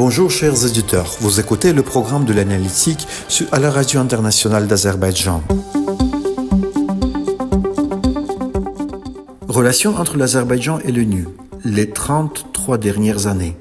Bonjour chers éditeurs, vous écoutez le programme de l'analytique à la radio internationale d'Azerbaïdjan. Relations entre l'Azerbaïdjan et l'ONU, les 33 dernières années.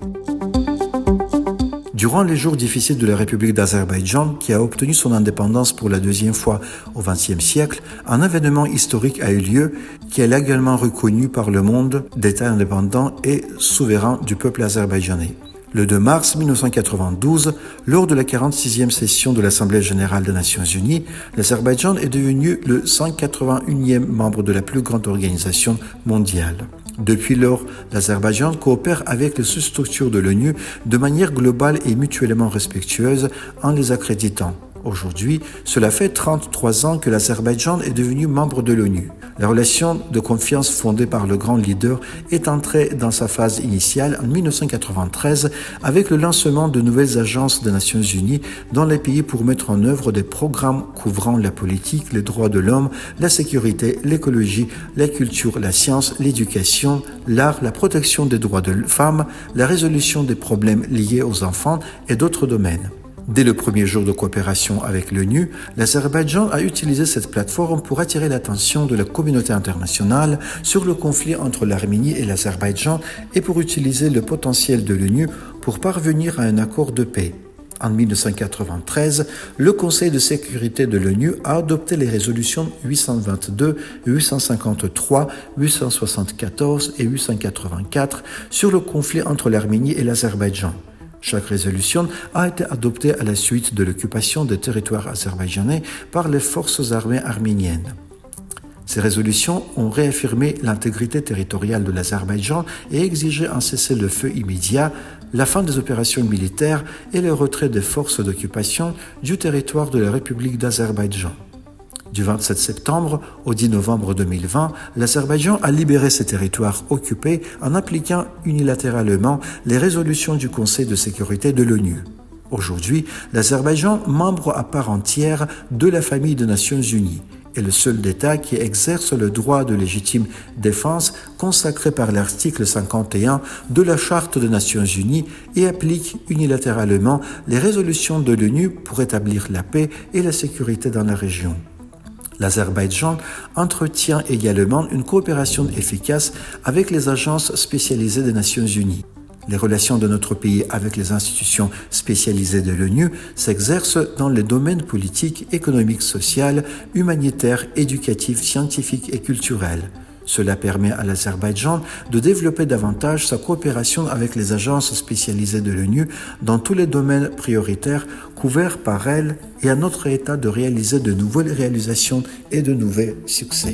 Durant les jours difficiles de la République d'Azerbaïdjan, qui a obtenu son indépendance pour la deuxième fois au XXe siècle, un événement historique a eu lieu qui est légalement reconnu par le monde d'État indépendant et souverain du peuple azerbaïdjanais. Le 2 mars 1992, lors de la 46e session de l'Assemblée générale des Nations unies, l'Azerbaïdjan est devenu le 181e membre de la plus grande organisation mondiale. Depuis lors, l'Azerbaïdjan coopère avec les sous-structures de l'ONU de manière globale et mutuellement respectueuse en les accréditant. Aujourd'hui, cela fait 33 ans que l'Azerbaïdjan est devenu membre de l'ONU. La relation de confiance fondée par le grand leader est entrée dans sa phase initiale en 1993 avec le lancement de nouvelles agences des Nations unies dans les pays pour mettre en œuvre des programmes couvrant la politique, les droits de l'homme, la sécurité, l'écologie, la culture, la science, l'éducation, l'art, la protection des droits de femmes, la résolution des problèmes liés aux enfants et d'autres domaines. Dès le premier jour de coopération avec l'ONU, l'Azerbaïdjan a utilisé cette plateforme pour attirer l'attention de la communauté internationale sur le conflit entre l'Arménie et l'Azerbaïdjan et pour utiliser le potentiel de l'ONU pour parvenir à un accord de paix. En 1993, le Conseil de sécurité de l'ONU a adopté les résolutions 822, 853, 874 et 884 sur le conflit entre l'Arménie et l'Azerbaïdjan. Chaque résolution a été adoptée à la suite de l'occupation des territoires azerbaïdjanais par les forces armées arméniennes. Ces résolutions ont réaffirmé l'intégrité territoriale de l'Azerbaïdjan et exigé un cessez-le-feu immédiat, la fin des opérations militaires et le retrait des forces d'occupation du territoire de la République d'Azerbaïdjan. Du 27 septembre au 10 novembre 2020, l'Azerbaïdjan a libéré ses territoires occupés en appliquant unilatéralement les résolutions du Conseil de sécurité de l'ONU. Aujourd'hui, l'Azerbaïdjan, membre à part entière de la famille des Nations unies, est le seul État qui exerce le droit de légitime défense consacré par l'article 51 de la Charte des Nations unies et applique unilatéralement les résolutions de l'ONU pour établir la paix et la sécurité dans la région. L'Azerbaïdjan entretient également une coopération efficace avec les agences spécialisées des Nations unies. Les relations de notre pays avec les institutions spécialisées de l'ONU s'exercent dans les domaines politiques, économiques, sociaux, humanitaires, éducatifs, scientifiques et culturels. Cela permet à l'Azerbaïdjan de développer davantage sa coopération avec les agences spécialisées de l'ONU dans tous les domaines prioritaires couverts par elle et à notre État de réaliser de nouvelles réalisations et de nouveaux succès.